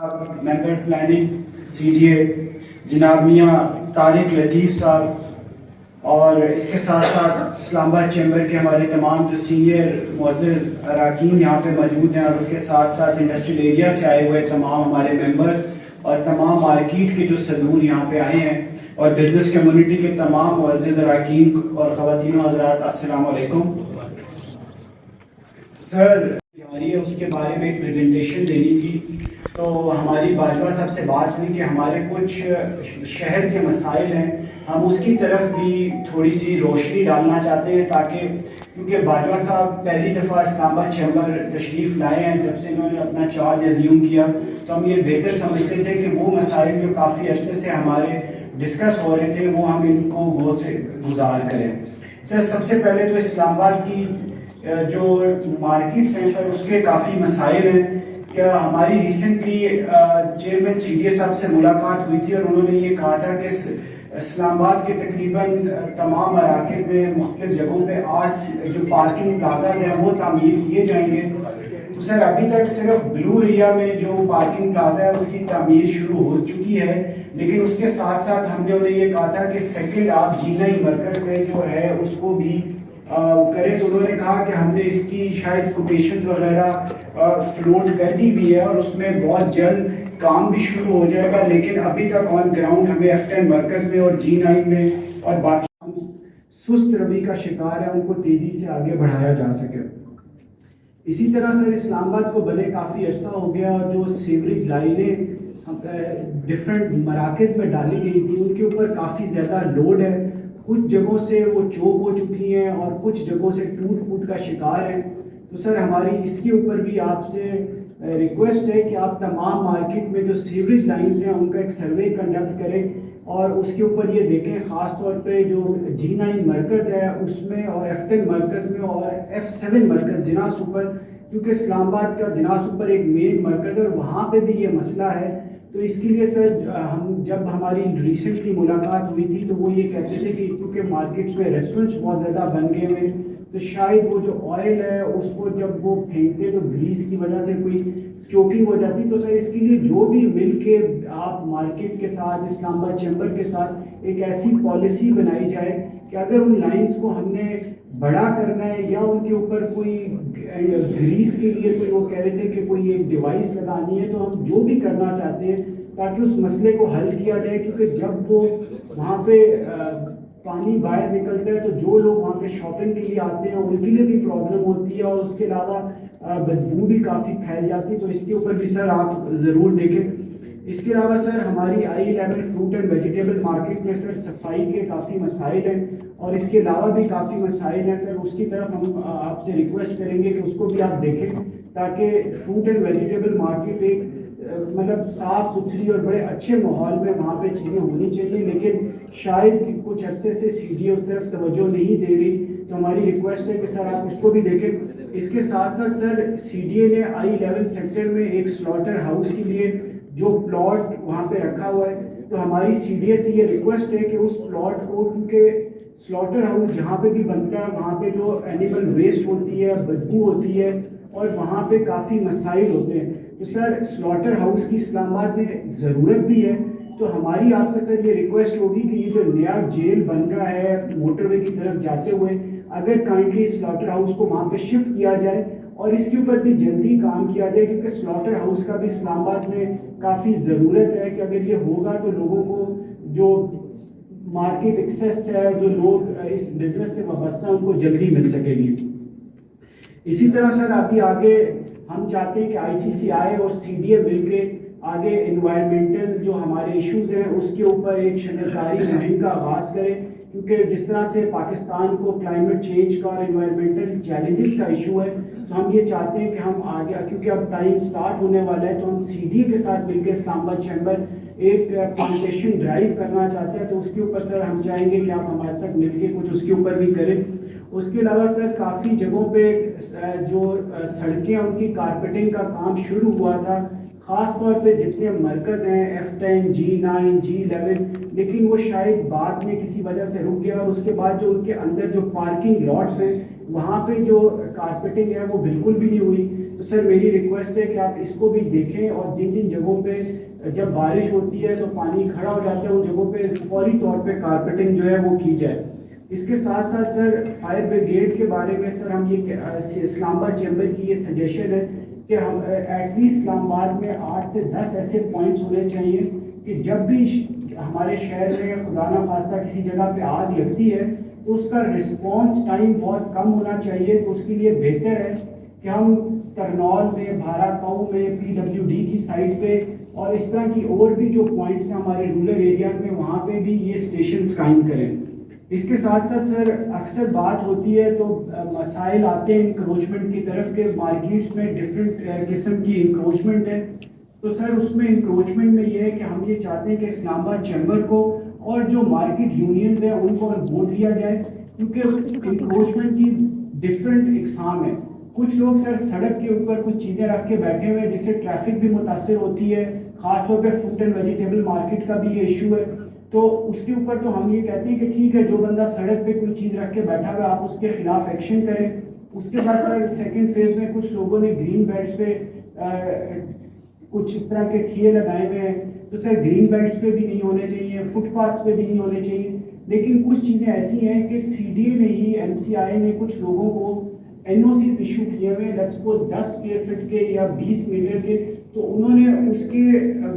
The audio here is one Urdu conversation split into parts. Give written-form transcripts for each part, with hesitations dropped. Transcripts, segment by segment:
ممبر پلاننگ سی ڈی اے جناب میاں طارق لطیف صاحب اور اس کے ساتھ ساتھ اسلام آباد چیمبر کے ہمارے تمام جو سینئر معزز اراکین یہاں پہ موجود ہیں، اور اس کے ساتھ ساتھ انڈسٹریل ایریا سے آئے ہوئے تمام ہمارے ممبرز اور تمام مارکیٹ کے جو صدور یہاں پہ آئے ہیں، اور بزنس کمیونٹی کے تمام معزز اراکین اور خواتین و حضرات، السلام علیکم. سر ہماری اس کے بارے میں ایک پریزنٹیشن دینی تھی، تو ہماری باجوہ صاحب سے بات ہوئی کہ ہمارے کچھ شہر کے مسائل ہیں، ہم اس کی طرف بھی تھوڑی سی روشنی ڈالنا چاہتے ہیں، تاکہ کیونکہ باجوہ صاحب پہلی دفعہ اسلام آباد چیمبر تشریف لائے ہیں جب سے انہوں نے اپنا چارج ازیوم کیا، تو ہم یہ بہتر سمجھتے تھے کہ وہ مسائل جو کافی عرصے سے ہمارے ڈسکس ہو رہے تھے وہ ہم ان کو غور سے گزار کریں. سر سب سے پہلے تو اسلام آباد کی جو مارکیٹس ہیں سر، اس کے کافی مسائل ہیں. کیا ہماری recently chairman C D A صاحب سے ملاقات ہوئی تھی، اور انہوں نے یہ کہا تھا کہ اسلام آباد کے تقریباً تمام مراکز میں مختلف جگہوں پہ 8 جو پارکنگ پلازاز ہیں وہ تعمیر کیے جائیں گے. تو سر ابھی تک صرف بلو ایریا میں جو پارکنگ پلازا ہے اس کی تعمیر شروع ہو چکی ہے، لیکن اس کے ساتھ ساتھ ہم نے انہیں یہ کہا تھا کہ سیکنڈ آپ جینائی مرکز میں جو ہے اس کو بھی کریں. تو انہوں نے کہا کہ ہم نے اس کی شاید کوٹیشن وغیرہ فلوٹ کر دی بھی ہے، اور اس میں بہت جلد کام بھی شروع ہو جائے گا، لیکن ابھی تک آن گراؤنڈ ہمیں F10 مرکز میں اور G9 میں اور باقی ہم سست روی کا شکار ہے، ان کو تیزی سے آگے بڑھایا جا سکے. اسی طرح سر اسلام آباد کو بنے کافی عرصہ ہو گیا، اور جو سیوریج لائنیں ڈفرینٹ مراکز میں ڈالی گئی تھی ان کے اوپر کافی زیادہ لوڈ ہے. کچھ جگہوں سے وہ چوک ہو چکی ہیں اور کچھ جگہوں سے ٹوٹ پھوٹ کا شکار ہیں. تو سر ہماری اس کے اوپر بھی آپ سے ریکویسٹ ہے کہ آپ تمام مارکیٹ میں جو سیوریج لائنز ہیں ان کا ایک سروے کنڈکٹ کریں، اور اس کے اوپر یہ دیکھیں خاص طور پہ جو G9 مرکز ہے اس میں، اور F10 مرکز میں، اور F7 مرکز جناح سپر، کیونکہ اسلام آباد کا جناح سپر ایک مین مرکز ہے اور وہاں پہ بھی یہ مسئلہ ہے. تو اس کے لیے سر ہم جب ہماری ریسنٹلی ملاقات ہوئی تھی تو وہ یہ کہتے تھے کہ کیونکہ مارکیٹس میں ریسٹورنٹس بہت زیادہ بن گئے ہوئے، تو شاید وہ جو آئل ہے اس کو جب وہ پھینکتے تو گریس کی وجہ سے کوئی چوکنگ ہو جاتی. تو سر اس کے لیے جو بھی مل کے آپ مارکیٹ کے ساتھ اسلام آباد چیمبر کے ساتھ ایک ایسی پالیسی بنائی جائے کہ اگر ان لائنز کو ہم نے بڑا کرنا ہے یا ان کے اوپر کوئی گریس کے لیے کوئی وہ کہہ رہے تھے کہ کوئی ایک ڈیوائس لگانی ہے، تو ہم جو بھی کرنا چاہتے ہیں تاکہ اس مسئلے کو حل کیا جائے. کیونکہ جب وہ وہاں پہ پانی باہر نکلتا ہے تو جو لوگ وہاں پہ شاپنگ کے لیے آتے ہیں ان کے لیے بھی پرابلم ہوتی ہے، اور اس کے علاوہ بدبو بھی کافی پھیل جاتی ہے. تو اس کے اوپر بھی سر آپ ضرور دیکھیں. اس کے علاوہ سر ہماری I11 fruit and vegetable market میں سر صفائی کے کافی مسائل ہیں، اور اس کے علاوہ بھی کافی مسائل ہیں. سر اس کی طرف ہم آپ سے ریکویسٹ کریں گے کہ اس کو بھی آپ دیکھیں، تاکہ فروٹ اینڈ ویجیٹیبل مارکیٹ ایک مطلب صاف ستھری اور بڑے اچھے ماحول میں وہاں پہ چیزیں ہونی چاہیے. لیکن شاید کچھ عرصے سے سی ڈی اس طرف توجہ نہیں دے رہی، تو ہماری ریکویسٹ ہے کہ سر آپ اس کو بھی دیکھیں. اس کے ساتھ ساتھ سر سی ڈی اے نے I11 سیکٹر میں ایک سلاٹر ہاؤس کے لیے جو پلاٹ وہاں پہ رکھا ہوا ہے، تو ہماری سی ڈی اے سے یہ ریکویسٹ ہے کہ اس پلاٹ کو، کیونکہ سلاٹر ہاؤس جہاں پہ بھی بنتا ہے وہاں پہ جو اینیمل ویسٹ ہوتی ہے، بدبو ہوتی ہے، اور وہاں پہ کافی مسائل ہوتے ہیں. تو سر سلاٹر ہاؤس کی اسلام آباد میں ضرورت بھی ہے. تو ہماری آپ سے سر یہ ریکویسٹ ہوگی کہ یہ جو نیا جیل بن رہا ہے موٹر وے کی طرف جاتے ہوئے، اگر کائنڈلی سلاٹر ہاؤس کو وہاں پہ شفٹ کیا جائے اور اس کے اوپر بھی جلدی کام کیا جائے، کیونکہ سلاٹر ہاؤس کا بھی اسلام آباد میں کافی ضرورت ہے کہ اگر یہ ہوگا تو لوگوں کو جو مارکیٹ ایکسیس ہے، جو لوگ اس بزنس سے وابستہ ہیں، ان کو جلدی مل سکے گی. اسی طرح سر ابھی آگے ہم چاہتے ہیں کہ ICCI اور CDA مل کے آگے انوائرمنٹل جو ہمارے ایشوز ہیں اس کے اوپر ایک شجرکاری مہم کا آغاز کریں. کیونکہ جس طرح سے پاکستان کو کلائمیٹ چینج کا اور انوائرمنٹل چیلنجز کا ایشو ہے، تو ہم یہ چاہتے ہیں کہ ہم آگے، کیونکہ اب ٹائم سٹارٹ ہونے والا ہے، تو ہم CDA کے ساتھ مل کے اسلام آباد چیمبر ایک پلانٹیشن ڈرائیو کرنا چاہتے ہیں. تو اس کے اوپر سر ہم چاہیں گے کہ آپ ہمارے ساتھ مل کے کچھ اس کے اوپر بھی کریں. اس کے علاوہ سر کافی جگہوں پہ جو سڑکیں ان کی کارپیٹنگ کا کام شروع ہوا تھا، خاص طور پہ جتنے مرکز ہیں F10 G9 G11، لیکن وہ شاید بعد میں کسی وجہ سے رک گیا، اور اس کے بعد جو ان کے اندر جو پارکنگ لاٹس ہیں وہاں پہ جو کارپیٹنگ ہے وہ بالکل بھی نہیں ہوئی. تو سر میری ریکویسٹ ہے کہ آپ اس کو بھی دیکھیں، اور جن جن جگہوں پہ جب بارش ہوتی ہے تو پانی کھڑا ہو جاتا ہے ان جگہوں پہ فوری طور پہ کارپیٹنگ جو ہے وہ کی جائے۔ اس کے ساتھ ساتھ سر فائر بریگیڈ کے بارے میں سر ہم یہ اسلام آباد چیمبر کی یہ سجیشن ہے کہ ہم ایٹ لیسٹ اسلام آباد میں 8 سے 10 ایسے پوائنٹس ہونے چاہیے کہ جب بھی ہمارے شہر میں خدا نہ خواستہ کسی جگہ پہ آگ لگتی ہے تو اس کا رسپانس ٹائم بہت کم ہونا چاہیے۔ تو اس کے لیے بہتر ہے کہ ہم کرنول میں، بھارا کاؤ میں، PWD کی سائٹ پہ اور اس طرح کی اور بھی جو پوائنٹس ہیں ہمارے رورل ایریاز میں وہاں پہ بھی یہ اسٹیشنز قائم کریں۔ اس کے ساتھ ساتھ سر اکثر بات ہوتی ہے تو مسائل آتے ہیں انکروچمنٹ کی طرف کہ مارکیٹس میں ڈفرینٹ قسم کی انکروچمنٹ ہے۔ تو سر اس میں انکروچمنٹ میں یہ ہے کہ ہم یہ چاہتے ہیں کہ اسلام آباد چیمبر کو اور جو مارکیٹ یونینز ہیں ان کو ووٹ دیا جائے، کیونکہ انکروچمنٹ کی ڈفرینٹ اقسام ہیں۔ کچھ لوگ سر سڑک کے اوپر کچھ چیزیں رکھ کے بیٹھے ہوئے ہیں جس سے ٹریفک بھی متاثر ہوتی ہے، خاص طور پہ فروٹ اینڈ ویجیٹیبل مارکیٹ کا بھی یہ ایشو ہے۔ تو اس کے اوپر تو ہم یہ کہتے ہیں کہ ٹھیک ہے جو بندہ سڑک پہ کوئی چیز رکھ کے بیٹھا ہوا آپ اس کے خلاف ایکشن کریں۔ اس کے بعد سر سیکنڈ فیز میں کچھ لوگوں نے گرین بیلٹس پہ کچھ اس طرح کے ٹھیے لگائے ہوئے ہیں، تو سر گرین بیلٹس پہ بھی نہیں ہونے چاہیے، فٹ پاتھس پہ بھی نہیں ہونے چاہیے۔ لیکن کچھ چیزیں ایسی ہیں کہ CDA نے ہی MCI نے کچھ لوگوں کو NOCs ایشو کیے ہوئے، لیٹس سپوز 10 اسکوائر فٹ کے یا 20 میٹر کے، تو انہوں نے اس کے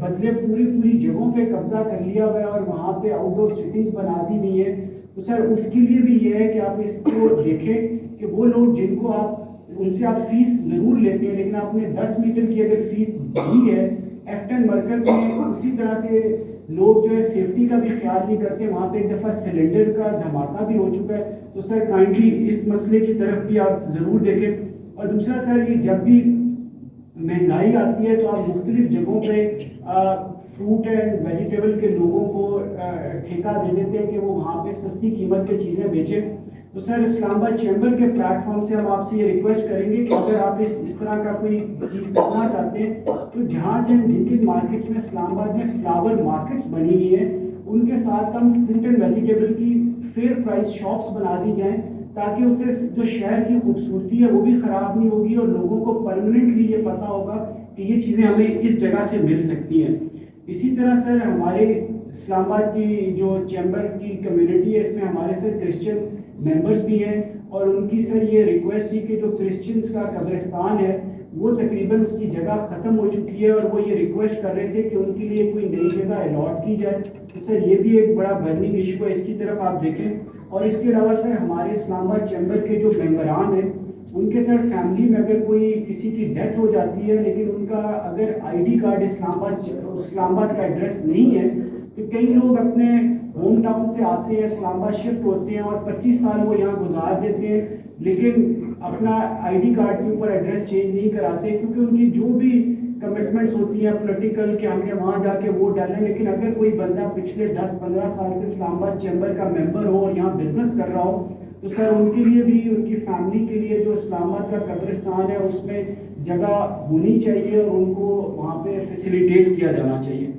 بدلے پوری جگہوں پہ قبضہ کر لیا ہوا ہے اور وہاں پہ آؤٹ ڈور سٹنگز بنا دی ہوئی ہے۔ تو سر اس کے لیے بھی یہ ہے کہ آپ اس کو دیکھیں کہ وہ لوگ جن کو ان سے آپ فیس ضرور لیتے ہیں لیکن آپ نے 10 میٹر کی اگر فیس دی ہے، F10 مرکز میں اسی طرح سے لوگ جو ہے سیفٹی کا بھی خیال نہیں کرتے۔ وہاں پہ ایک دفعہ سلنڈر کا دھماکہ بھی ہو چکا ہے، تو سر کائنڈلی اس مسئلے کی طرف بھی آپ ضرور دیکھیں۔ اور دوسرا سر یہ جب بھی مہنگائی آتی ہے تو آپ مختلف جگہوں پہ فروٹ اینڈ ویجیٹیبل کے لوگوں کو ٹھیکہ دے دیتے ہیں کہ وہ وہاں پہ سستی قیمت پہ چیزیں بیچیں۔ تو سر اسلام آباد چیمبر کے پلیٹ فارم سے ہم آپ سے یہ ریکویسٹ کریں گے کہ اگر آپ اس طرح کا کوئی چیز کرنا چاہتے ہیں تو جہاں جن مارکیٹس میں اسلام آباد میں فلاور مارکیٹس بنی ہوئی ہیں ان کے ساتھ ہم فروٹ اینڈ ویجیٹیبل کی فیئر پرائس شاپس بنا دی جائیں، تاکہ اس سے جو شہر کی خوبصورتی ہے وہ بھی خراب نہیں ہوگی اور لوگوں کو پرماننٹلی یہ پتہ ہوگا کہ یہ چیزیں ہمیں اس جگہ سے مل سکتی ہیں۔ اسی طرح سر ہمارے اسلام آباد کی جو چیمبر کی کمیونٹی ہے اس میں ہمارے سر کرسچن ممبرز بھی ہیں، اور ان کی سر یہ ریکویسٹ تھی کہ جو کرسچنز کا قبرستان ہے وہ تقریباً اس کی جگہ ختم ہو چکی ہے اور وہ یہ ریکویسٹ کر رہے تھے کہ ان کے لیے کوئی نئی جگہ الاٹ کی جائے۔ تو سر یہ بھی ایک بڑا برننگ ایشو ہے، اس کی طرف آپ دیکھیں۔ اور اس کے علاوہ سر ہمارے اسلام آباد چیمبر کے جو ممبران ہیں ان کے سر فیملی میں اگر کوئی کسی کی ڈیتھ ہو جاتی ہے لیکن ان کا اگر ID کارڈ اسلام آباد کا ایڈریس نہیں ہے، تو کئی لوگ اپنے ہوم ٹاؤن سے آتے ہیں، اسلام آباد شفٹ ہوتے ہیں اور 25 سال وہ یہاں گزار دیتے ہیں لیکن اپنا ID کارڈ کے اوپر ایڈریس چینج نہیں کراتے، کیونکہ ان کی جو بھی کمٹمنٹس ہوتی ہیں پولیٹیکل کہ ہم نے وہاں جا کے ووٹ ڈالیں۔ لیکن اگر کوئی بندہ پچھلے 10-15 سال سے اسلام آباد چیمبر کا ممبر ہو اور یہاں بزنس کر رہا ہو تو سر ان کے لیے بھی، ان کی فیملی کے لیے جو اسلام آباد کا قبرستان ہے اس میں جگہ ہونی چاہیے اور ان کو وہاں پہ فیسیلیٹیٹ کیا جانا چاہیے۔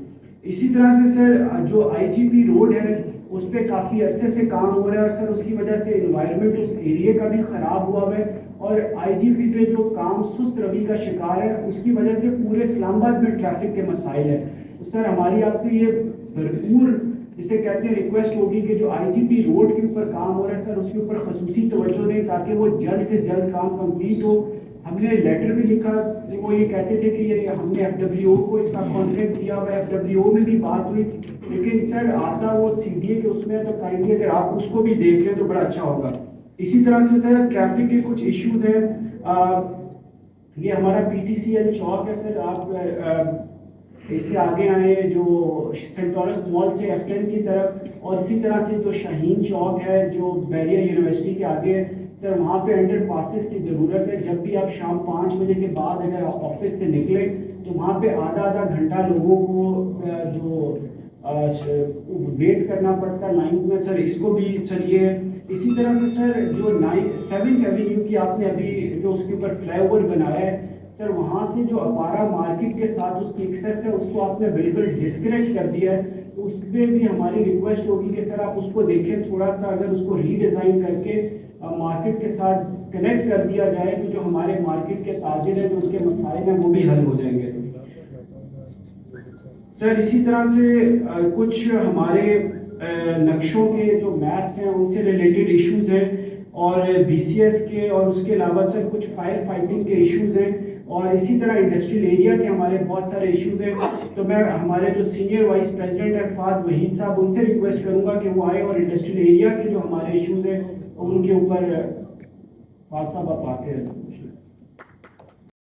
اسی طرح سے سر جو IGP روڈ ہے اس پہ کافی عرصے سے کام ہو رہا ہے اور سر اس کی وجہ سے انوائرمنٹ اس ایریے کا بھی خراب ہوا ہے، اور IGP پہ جو کام سست روی کا شکار ہے اس کی وجہ سے پورے اسلام آباد میں ٹریفک کے مسائل ہیں۔ تو سر ہماری آپ سے یہ بھرپور جسے کہتے ہیں ریکویسٹ ہوگی کہ جو IGP روڈ کے اوپر کام ہو رہا ہے سر اس کے اوپر خصوصی توجہ دیں تاکہ وہ جلد سے جلد کام کمپلیٹ ہو۔ ہم نے لیٹر بھی لکھا، وہ یہ کہتے تھے کہ یہ ہم نے FWO کو اس کا کانٹریکٹ دیا ہوا ہے، FWO میں بھی بات ہوئی لیکن سر آتا وہ CDA کے اس میں تو کائنڈلی اگر آپ اس کو بھی دیکھ لیں تو بڑا اچھا ہوگا۔ اسی طرح سے سر ٹریفک کے کچھ ایشوز ہیں، یہ ہمارا PTCL چوک ہے سر، آپ اس سے آگے آئے جو سینٹورس مال سے F10 کی طرف، اور اسی طرح سے جو شاہین چوک ہے جو بیریا یونیورسٹی کے آگے سر وہاں پہ انڈر پاسز کی ضرورت ہے۔ جب بھی آپ شام 5 بجے کے بعد اگر آفس سے نکلیں تو وہاں پہ آدھا گھنٹہ لوگوں کو جو ویٹ کرنا پڑتا ہے لائن میں، سر اس کو بھی سر یہ ہے۔ اسی طرح سے سر جو 7th ایونیو کی آپ نے ابھی جو اس کے اوپر فلائی اوور بنایا ہے سر، وہاں سے جو اپارا مارکیٹ کے ساتھ اس کی ایکسیس ہے اس کو آپ نے بالکل ڈسکنیکٹ کر دیا ہے، تو اس پہ بھی ہماری ریکویسٹ ہوگی کہ سر آپ اس کو دیکھیں تھوڑا سا، اگر اس کو ری ڈیزائن کر کے مارکیٹ کے ساتھ کنیکٹ کر دیا جائے تو جو ہمارے مارکیٹ کے تاجر ہیں جو ان کے مسائل ہیں وہ بھی حل ہو جائیں گے. سر اسی طرح سے کچھ ہمارے نقشوں کے جو میپس ہیں ان سے ریلیٹڈ ایشوز ہیں اور بی سی ایس کے اور اس کے علاوہ سر کچھ فائر فائٹنگ کے ایشوز ہیں اور اسی طرح انڈسٹریل ایریا کے ہمارے بہت سارے ایشوز ہیں. تو میں ہمارے جو سینئر وائس پریزیڈنٹ ہیں فہد وحید صاحب ان سے ریکویسٹ کروں گا کہ وہ آئیں اور انڈسٹریل ایریا کے جو ہمارے ایشوز ہیں ان کے اوپر فہد صاحب آپ آ کے